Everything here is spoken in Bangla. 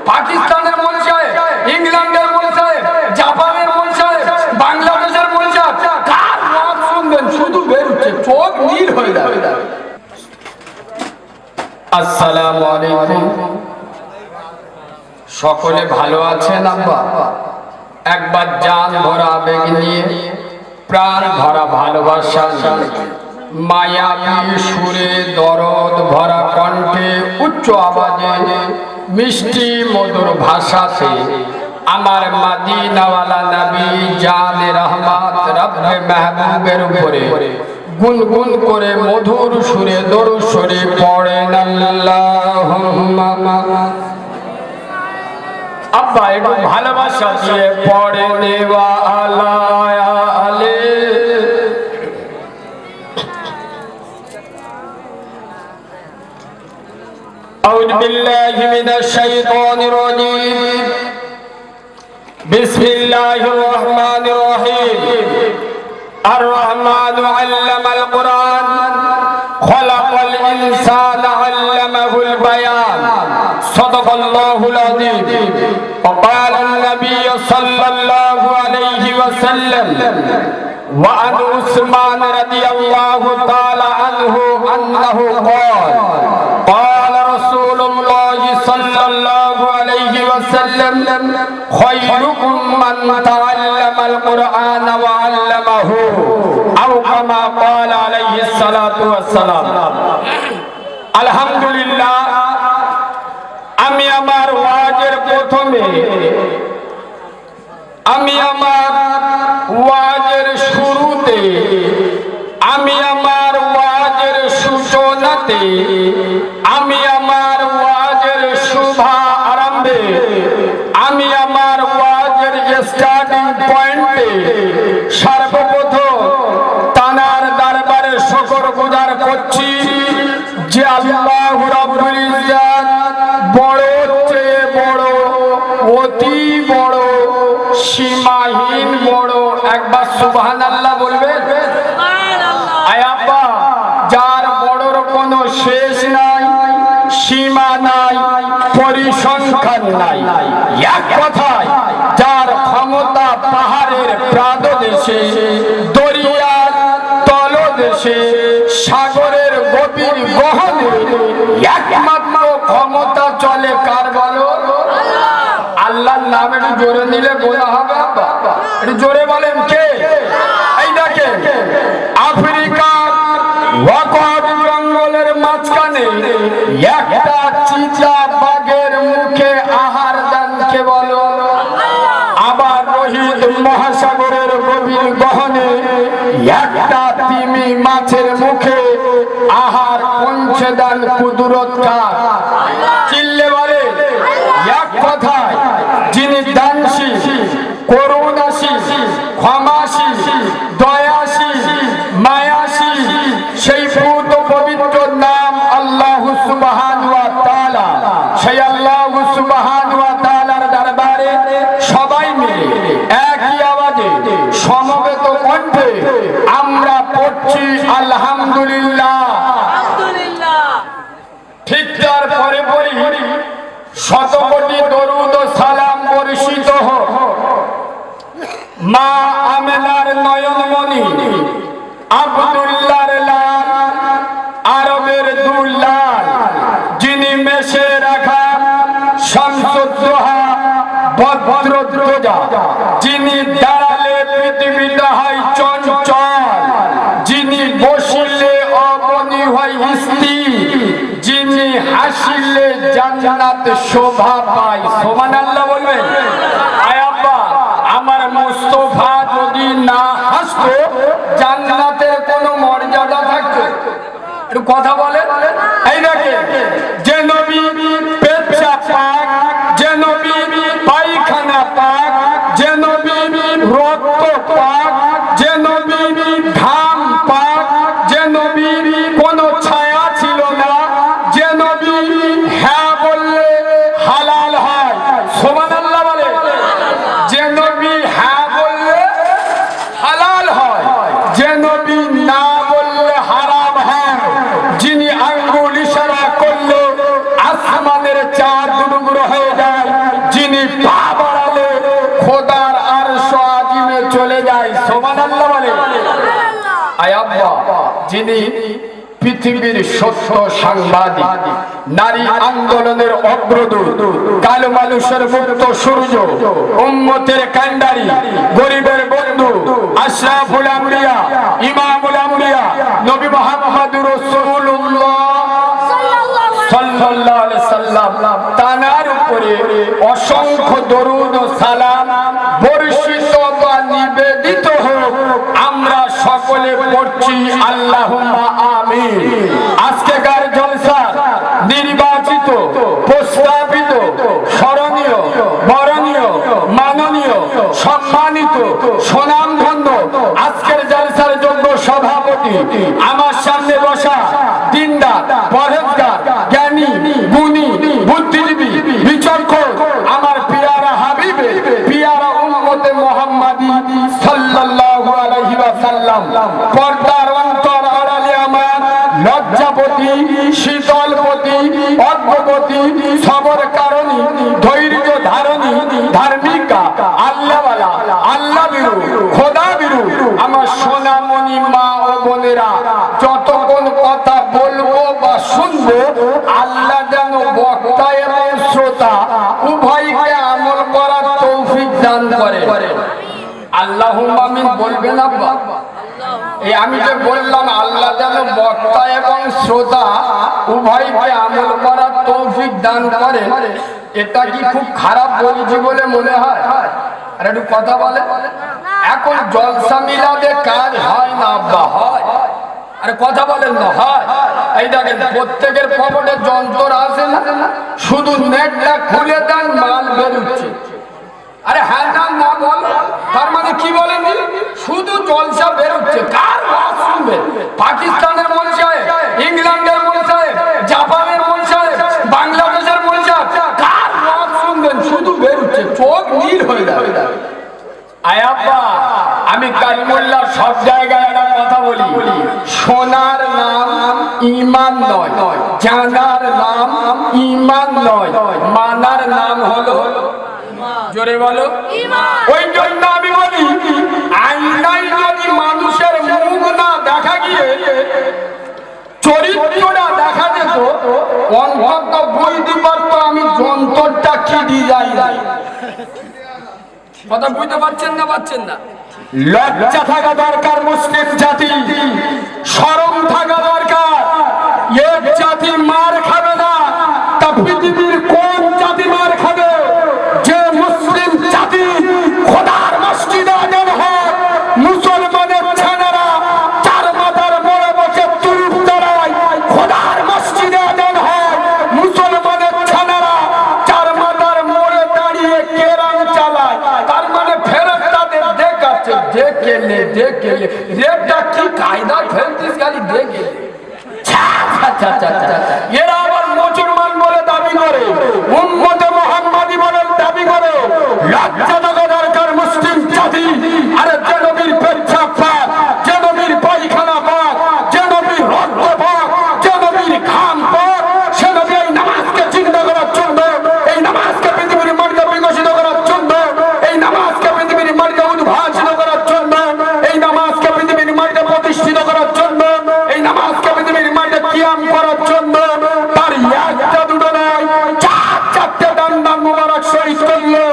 পাকিস্তানের মৌলভী সাহেব, ইংল্যান্ডের মৌলভী সাহেব, জাপানের মৌলভী সাহেব, বাংলাদেশের মৌলভী সাহেব, কার ওয়াজ শুনবেন শুধু বেরুচ্ছে, চোখ নীল হয়ে যাবে। আসসালামু আলাইকুম। সকলে ভালো আছেন আব্বা? একবার জান ভরা আবেগ নিয়ে, প্রাণ ভরা ভালোবাসা, মায়াবী সুরে, দরদ ভরা কণ্ঠে, উচ্চ আওয়াজে, মিষ্টি মধুর ভাষাতে আমার মদিনাওয়ালা নবী জানে রহমত রব্বে মেহবুবের উপরে গুনগুন করে মধুর সুরে দরুদ শরীফ পড়েন আল্লাহুম্মা। আব্বা একটু ভালোবাসা দিয়ে পড়ে দেওয়া আলে। আউযু বিল্লাহি মিনাশ শাইতানির রাজীম। বিসমিল্লাহির রহমানির রহিম। আর রহমানু আল্লামাল কুরআন, খলাকাল ইনসানা আল্লামাহুল বায়ান। সাদাকাল্লাহুল আযীম। وقال النبي صلى الله عليه وسلم وعن عثمان رضي الله تعالى عنه أنه قال قال رسول الله صلى الله عليه وسلم خيركم من تعلم القرآن وعلمه أو كما قال عليه الصلاة والسلام। আলহামদুলিল্লাহ, আমি আমার ওয়াজের প্রথমে, আমি আমার ওয়াজের শুরুতে, আমি আমার ওয়াজের সূচনাতে, আমি আমার ওয়াজের শুভা আরম্ভে, আমি আমার ওয়াজের স্টার্টিং পয়েন্টে সর্বপ্রথম তানার দরবারে শুকর গুজার করছি যে আল্লাহ রাব্বুল ইজ্জত বড় চেয়ে বড়, অতি বড়, সীমাহীন বড়। একবার সুবহানাল্লাহ বলবেন? আয় আব্বা, যার বড়র কোনো শেষ নাই, সীমা নাই, পরিসংখ্যান নাই। এক কথায় যার ক্ষমতা পাহাড়ের প্রাদদেশে, দরিয়ার তলদেশে, সাগরের গভীর গহনে একমাত্র ক্ষমতা চলে কার বলো? আল্লাহর নাম একটু জোরে নিলে গোনা হবে আব্বা, একটু জোরে বলেন কে? এই দেখেন, আফ্রিকার ওয়াকাব জঙ্গলের মাঝখানে একটা চিতা বাঘের মুখে আহার দেন কে বলো? আবার রোহিত মহাসাগরের গভীর গহনে একটা তিমি মাছের মুখে আহার পৌঁছে দেন কুদরত কার? চিল্লে বলে এক কথায় যিনি দানশীল, করুণাশীল, ক্ষমাশীল, দয়াশীল, মায়াশীল, সেই পূত পবিত্র নাম আল্লাহু সুবহানাহু ওয়া তাআলা। সেই আল্লাহু সুবহানাহু ওয়া তাআলার দরবারে সবাই মিলে একই আওয়াজে সমবেত কণ্ঠে আমরা পড়ছি আলহামদুলিল্লাহ। ঠিক তার পরে পরে শত কোটি দরুদ ও সালাম বর্ষিত হোক মা আমেনার নয়নমণি, আব্দুল্লাহর লাল, আরবের দুলাল, যিনি মেশে রাখা শামসুদ্দোহা, বদ্রোদ্দোজা, যিনি দাঁড়ালে পৃথিবীটা হয় চঞ্চল, যিনি বসিলে অবনী হয় স্থির, যিনি হাসিলে জান্নাত শোভা পায়। সুবহানাল্লাহ বলবেন? আয় আব্বা, আমার মুস্তাফা যদি না হাসতো জান্নাতের কোনো মর্যাদা থাকতো? একটু কথা বলেন। এই দেখেন, যে নবী পেচ্ছা পাক, যে নবী পায়খানা পাক, যে নবী রক্ত পাক, যে নবী ঘাম পাক, যে নবী কোনো ছায়া ছিল না, যে নবী হ্যাঁ বললে হালাল হয়। সুবহানাল্লাহ বলে? যে নবী হ্যাঁ বললে হালাল হয়, যে নবী না বললে হারাম হয়, যিনি যিনি পা বাড়ালে খোদার আরশ আজিমে চলে যায়। সুবহানাল্লাহ বলে। আয় আব্বা, যিনি পৃথিবীর সত্য সাংবাদিক, নারী আন্দোলনের অগ্রদূত, কালো মানুষের মুক্ত সূর্য, উম্মতের কান্ডারি, গরিবের বন্ধু, আশরাফুল আম্বিয়া, ইমামুল আম্বিয়া, নবী মুহাম্মদুর রাসূলুল্লাহ সাল্লাল্লাহু আলাইহি সাল্লাম, তানার উপরে অসংখ্য দরুদ ও সালাম বর্ষিত বা নিবেদিত হোক। আমরা সকলে পড়ছি আল্লাহুম্মা আমিন। আজকেকার জলসা নির্বাচিত, প্রস্তাবিত, স্মরণীয়, বরণীয়, মাননীয়, সম্মানিত, সুনামধন্য আজকের জলসার যোগ্য সভাপতি, আমার সামনে বসা দিনদার, পরহেজগার, জ্ঞানী, গুণী, বুদ্ধিজীবী, বিচক্ষণ আমার পিয়ারা হাবিবে, পিয়ারা উম্মতে মুহাম্মাদি সাল্লাল্লাহু আলাইহি ওয়াসাল্লাম, পর্দার অন্তর আড়ালে আমার লজ্জাপতি, শীতলপতি, অজ্ঞপতি, সবর কারণী, ধৈর্য ধারণী, ধার্মিকা, আল্লাহওয়ালা, আল্লাহ বিরু, খোদা বিরু আমার সোনামণি মা ও বোনেরা, যতক্ষণ কথা বলবো বা শুনবো, আল্লাহ যেন বক্তা এবং শ্রোতা উভয়কে আমল করার তৌফিক দান করে। আল্লাহুম্মা আমিন বলবেন আব্বা? এই আমি যে বললাম আল্লাহ যেন বক্তা এবং শ্রোতা উভয়কে আমল করার তৌফিক দান করে, এটা কি খুব খারাপ বলছি বলে মনে হয়? আর একটু কথা বলে, এখন জলসা মিলাদে কাজ হয় না আব্বা? হয়। আরে কথা বলেন না, হয়। এই দেখেন প্রত্যেকের পকেটে যন্ত্র আছে না, শুধু নেটটা খুলে দেন, মাল বেরোচ্ছে। আরে হ্যাঁ না না বল, তার মানে কি বলেন? শুধু জলসা বেরোচ্ছে। কার ওয়াজ শুনবে? পাকিস্তানের মৌলভী সাহেব, ইংল্যান্ডের মৌলভী সাহেব, জাপানের মৌলভী সাহেব, বাংলাদেশের মৌলভী সাহেব, কার ওয়াজ শুনবেন? শুধু বেরোচ্ছে, চোখ নীল হয়ে যাবে। আয়াপ্পা, আমি কালিমুল্লাহ সব জায়গায় একটা কথা বলি, সোনার নাম ঈমান নয়, জানার নাম ঈমান নয়, মানার নাম হলো, জোরে বলো, ওই জন্য আমি বলি, আয়নায় যদি মানুষের মুখ না দেখা গিয়ে চরিত্রটা দেখা যেত, অন্তত বুঝতে পারতো আমি যন্ত্রটা কি ডিজাইন। কথা বুঝতে পারছেন না? পারছেন না? লজ্জা থাকা দরকার মুসলিম জাতি, শরম থাকা দরকার। এক জাতি মার খাবে না, তা পৃথিবীর কোন জাতি মার খাবে? যে মুসলিম জাতি খোদার মসজিদে আজান হয়, মুসলমানের ছেলেরা চার মাথার মোড়ে বসে তুরুপ দাঁড়ায়, খোদার মসজিদে আজান হয়, মুসলমানের ছেলেরা চার মাথার মোড়ে দাঁড়িয়ে কেরাম চালায়, তার মানে ফেরেশতাদের দেখাচ্ছে, দেখেলে দেখেলে রেপটা কি কায়দা ফেলতিস, খালি দেখেলে। এরা আবার মুসলমান বলে দাবি করে, উম্মতে মুহাম্মাদি বলে দাবি করে। লজ্জা থাকা দরকার মুসলিম জাতি। আরে যে নবীর পেচ্ছাপ পাক, যে নবীর পায়খানা পাক, যে নবীর রক্ত পাক, যে নবীর ঘাম পাক, সে নবী এই নামাজকে চিন্তা করার জন্য, এই নামাজকে পৃথিবীর মাটিতে বিকশিত করার জন্য, এই নামাজকে পৃথিবীর মাটিতে উদ্ভাসিত করার জন্য, এই নামাজকে পৃথিবীর মাটিতে প্রতিষ্ঠিত করার জন্য, এই নামাজকে পৃথিবীর মাটিতে কিয়াম করার জন্য তার একটা দুটো নয়, চার চারটে ডান্ডা মুবারক শহীদ করলো